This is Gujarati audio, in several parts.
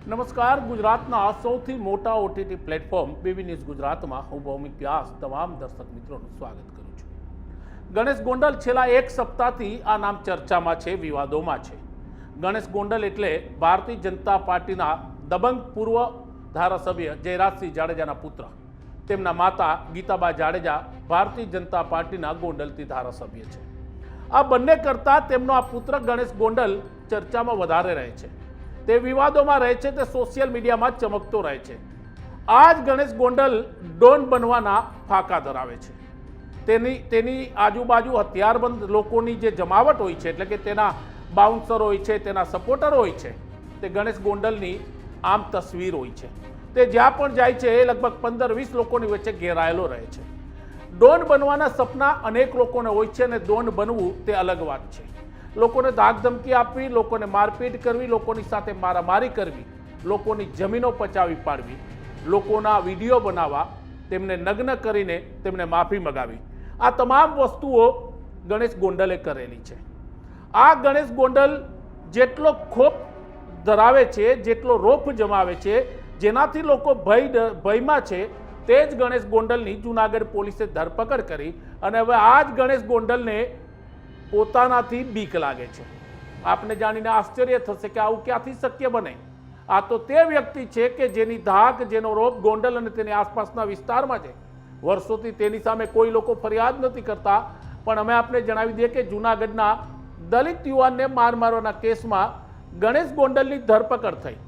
નમસ્કાર, ગુજરાતના સૌથી મોટા ઓટીટી પ્લેટફોર્મ બીબી ન્યૂઝ ગુજરાતમાં હું ભૌમિક વ્યાસ તમામ દર્શક મિત્રોનું સ્વાગત કરું છું। ગણેશ ગોંડલ છેલ્લા એક સપ્તાહથી આ નામ ચર્ચામાં છે, વિવાદોમાં છે। ગણેશ ગોંડલ એટલે ભારતીય જનતા પાર્ટીના દબંગ પૂર્વ ધારાસભ્ય જયરાજસિંહ જાડેજાના પુત્ર। તેમના માતા ગીતાબા જાડેજા ભારતીય જનતા પાર્ટીના ગોંડલથી ધારાસભ્ય છે। આ બંને કરતાં તેમનો આ પુત્ર ગણેશ ગોંડલ ચર્ચામાં વધારે રહે છે, તે વિવાદોમાં રહે છે, તે સોશિયલ મીડિયામાં ચમકતો રહે છે। આ જ ગણેશ ગોંડલ ડોન બનવાના ફાંકા ધરાવે છે। તેની આજુબાજુ હથિયારબંધ લોકોની જે જમાવટ હોય છે, એટલે કે તેના બાઉન્સર હોય છે, તેના સપોર્ટર હોય છે, તે ગણેશ ગોંડલની આમ તસવીર હોય છે। તે જ્યાં પણ જાય છે એ લગભગ 15-20 લોકોની વચ્ચે ઘેરાયેલો રહે છે। ડોન બનવાના સપના અનેક લોકોને હોય છે અને ડોન બનવું તે અલગ વાત છે। લોકોને ધાક ધમકી આપવી, લોકોને મારપીટ કરવી, લોકોની સાથે મારામારી કરવી, લોકોની જમીનો પચાવી પાડવી, લોકોના વિડીયો બનાવવા, તેમને નગ્ન કરીને તેમને માફી મગાવી, આ તમામ વસ્તુઓ ગણેશ ગોંડલે કરેલી છે। આ ગણેશ ગોંડલ જેટલો ખોફ ધરાવે છે, જેટલો રોફ જમાવે છે, જેનાથી લોકો ભયમાં છે, તે જ ગણેશ ગોંડલની જૂનાગઢ પોલીસે ધરપકડ કરી અને હવે આ જ ગણેશ ગોંડલને પોતાનાથી બીક લાગે છે। આપને જાણીને આશ્ચર્ય થશે કે આવું ક્યાંથી શક્ય બને। આ તો તે વ્યક્તિ છે કે જેની ધાક, જેનો રોપ ગોંડલ અને તેની આસપાસના વિસ્તારમાં છે। વર્ષોથી તેની સામે કોઈ લોકો ફરિયાદ નથી કરતા, પણ અમે આપને જણાવી દઈએ કે જૂનાગઢના દલિત યુવાનને મારવાના કેસમાં ગણેશ ગોંડલની ધરપકડ થઈ।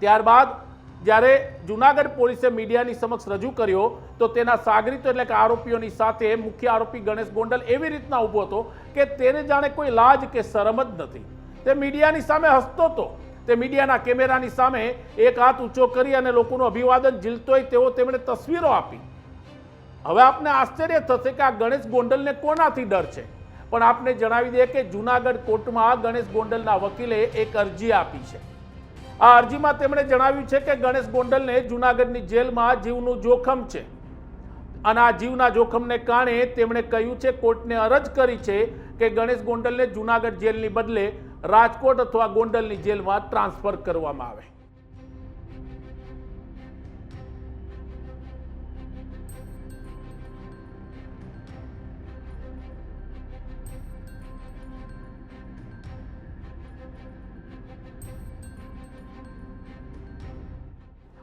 ત્યારબાદ જ્યારે જૂનાગઢ પોલીસે મીડિયાની સમક્ષ રજૂ કર્યો તો તેના સાગરીતો એટલે કે આરોપીઓની સાથે મુખ્ય આરોપી ગણેશ ગોંડલ એવી રીતના ઊભો હતો કે તેને જાણે કોઈ લાજ કે શરમ જ નથી। તે મીડિયાની સામે હસતો હતો, તે મીડિયાના કેમેરાની સામે એક હાથ ઊંચો કરી અને લોકોનું અભિવાદન ઝીલતો હોય તેવો તેમણે તસવીરો આપી। હવે આપને આશ્ચર્ય થશે કે આ ગણેશ ગોંડલને કોનાથી ડર છે, પણ આપને જણાવી દઈએ કે જૂનાગઢ કોર્ટમાં ગણેશ ગોંડલના વકીલે એક અરજી આપી છે। આ અરજીમાં તેમણે જણાવ્યું છે કે ગણેશ ગોંડલને જૂનાગઢની જેલમાં જીવનું જોખમ છે અને આ જીવના જોખમને કારણે તેમણે કહ્યું છે, કોર્ટને અરજ કરી છે કે ગણેશ ગોંડલને જૂનાગઢ જેલની બદલે રાજકોટ અથવા ગોંડલની જેલમાં ટ્રાન્સફર કરવામાં આવે।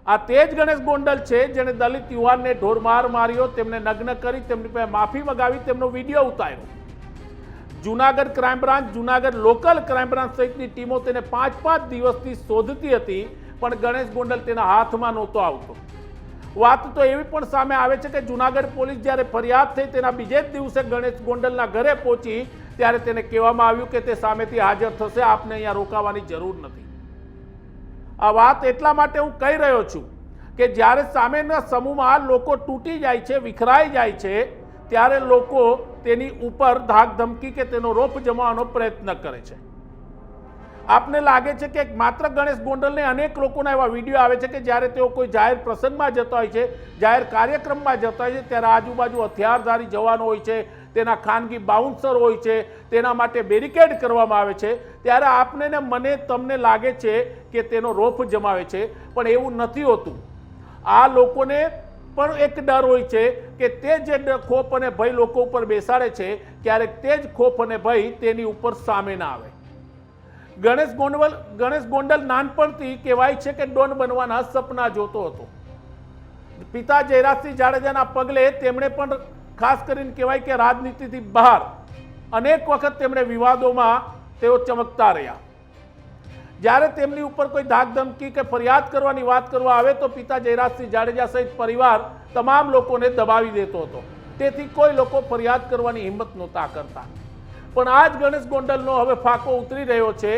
આ તે જ ગણેશ ગોંડલ છે જેણે દલિત યુવાનને ઢોરમાર માર્યો, તેમને નગ્ન કરી, તેમની પાસે માફી મગાવી, તેમનો વિડીયો ઉતાર્યો। Junagadh crime branch, Junagadh local crime branch સહિતની ટીમો તેને 5-5 દિવસથી શોધતી હતી, પણ ગણેશ ગોંડલ તેના હાથમાં નહોતો આવતો। વાત તો એવી પણ સામે આવે છે કે જૂનાગઢ પોલીસ જ્યારે ફરિયાદ થઈ તેના બીજે જ દિવસે ગણેશ ગોંડલના ઘરે પહોંચી ત્યારે તેને કહેવામાં આવ્યું કે તે સામેથી હાજર થશે, આપને અહીંયા રોકાવાની જરૂર નથી। આ વાત એટલા માટે હું કહી રહ્યો છું કે જ્યારે સામેના સમૂહમાં લોકો તૂટી જાય છે, વિખરાઈ જાય છે, ત્યારે લોકો તેની ઉપર ધાક ધમકી કે તેનો રોપ જમાવવાનો પ્રયત્ન કરે છે। આપને લાગે છે કે માત્ર ગણેશ ગોંડલને અનેક લોકોના એવા વિડીયો આવે છે કે જ્યારે તેઓ કોઈ જાહેર પ્રસંગમાં જતા હોય છે, જાહેર કાર્યક્રમમાં જતા હોય છે, ત્યારે આજુબાજુ હથિયારધારી જવાનો હોય છે, તેના ખાનગી બાઉન્સર હોય છે, તેના માટે બેરિકેડ કરવામાં આવે છે, ત્યારે આપને ને મને તમને લાગે છે કે તેનો રોફ જમાવે છે, પણ એવું નથી હોતું। આ લોકોને પણ એક ડર હોય છે કે તે જે ખોફ અને ભય લોકો ઉપર બેસાડે છે, ક્યારેક તે જ ખોફ અને ભય તેની ઉપર સામે ના આવે। ગણેશ ગોંડલ નાનપણથી કહેવાય છે કે ડોન બનવાના સપના જોતો હતો। પિતા જયરાજસિંહ જાડેજાના પગલે તેમણે પણ ખાસ કરીને કહેવાય કે રાજનીતિથી બહાર અનેક વખત તેમણે વિવાદોમાં તેઓ ચમકતા રહ્યા। જ્યારે તેમની ઉપર કોઈ ધાક ધમકી કે ફરિયાદ કરવાની વાત કરવા આવે તો પિતા જયરાજસિંહ જાડેજા સહિત પરિવાર તમામ લોકોને દબાવી દેતો હતો, તેથી કોઈ લોકો ફરિયાદ કરવાની હિંમત નહોતા કરતા। પણ આ જ ગણેશ ગોંડલનો હવે ફાંકો ઉતરી રહ્યો છે।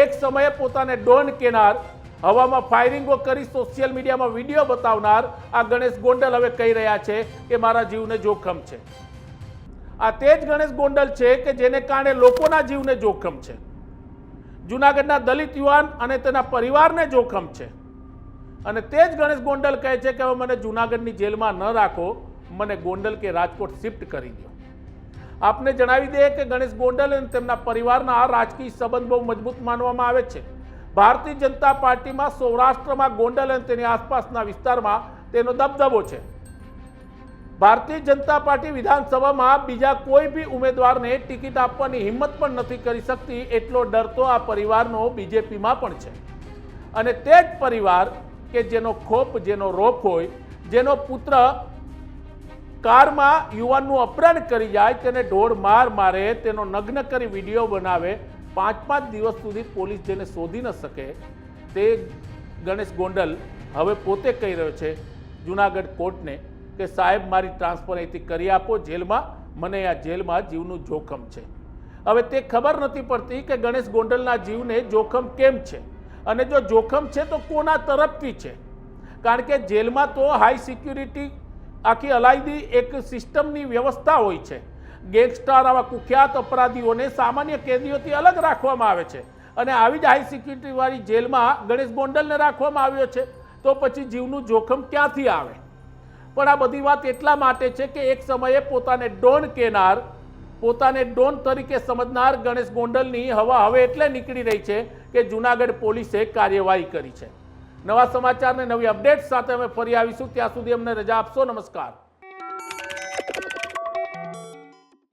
એક સમયે પોતાને ડોન કહેનાર, હવામાં ફાયરિંગો કરી સોશિયલ મીડિયામાં વિડીયો બતાવનાર આ ગણેશ ગોંડલ હવે કહી રહ્યા છે કે મારા જીવને જોખમ છે। આ તે જ ગણેશ ગોંડલ છે કે જેને કારણે લોકોના જીવને જોખમ છે, જૂનાગઢના દલિત યુવાન અને તેના પરિવારને જોખમ છે, અને તે જ ગણેશ ગોંડલ કહે છે કે હવે મને જૂનાગઢની જેલમાં ન રાખો, મને ગોંડલ કે રાજકોટ શિફ્ટ કરી દો। આપને જણાવી દઈએ કે ગણેશ ગોંડલ અને તેમના પરિવારના રાજકીય સંબંધ બહુ મજબૂત માનવામાં આવે છે। ભારતીય જનતા પાર્ટીમાં સૌરાષ્ટ્રમાં ગોંડલ અને તેની આસપાસના વિસ્તારમાં તેનો દબદબો છે. ભારતીય જનતા પાર્ટી વિધાનસભામાં બીજા કોઈ બી ઉમેદવારને ટિકિટ આપવાની હિંમત પણ નથી કરી શકતી, એટલો ડર તો આ પરિવારનો બીજેપીમાં પણ છે. અને તે જ પરિવાર કે જેનો ખોપ, જેનો રોપ હોય, જેનો પુત્ર કારમાં યુવાનનું અપહરણ કરી જાય, તેને ઢોર માર મારે, તેનો નગ્ન કરી વિડીયો બનાવે, 5-5 દિવસ સુધી પોલીસ જેને શોધી ન શકે, તે ગણેશ ગોંડલ હવે પોતે કહી રહ્યો છે જુનાગઢ કોર્ટને કે સાહેબ મારી ટ્રાન્સફર અહીંથી કરી આપો જેલમાં, મને આ જેલમાં જીવનું જોખમ છે. હવે તે ખબર નથી પડતી કે ગણેશ ગોંડલના જીવને જોખમ કેમ છે, અને જો જોખમ છે તો કોના તરફથી છે. કારણ કે જેલમાં તો હાઈ સિક્યુરિટી આખી અલાયદી એક સિસ્ટમની વ્યવસ્થા હોય છે. ગેંગસ્ટર, આવા કુખ્યાત અપરાધીઓને સામાન્ય કેદીઓથી અલગ રાખવામાં આવે છે, અને આવી જ હાઈ સિક્યુરિટીવાળી જેલમાં ગણેશ ગોંડલને રાખવામાં આવ્યો છે. તો પછી જીવનું જોખમ ક્યાંથી આવે? પણ આ બધી વાત એટલા માટે છે કે એક સમયે પોતાને ડોન કહેનાર, પોતાને ડોન તરીકે સમજનાર ગણેશ ગોંડલની હવા હવે એટલે નીકળી રહી છે કે જુનાગઢ પોલીસે કાર્યવાહી કરી છે. નવા સમાચાર ને નવી અપડેટ સાથે અમે ફરી આવીશું. ત્યાં સુધી અમને રજા આપશો. નમસ્કાર.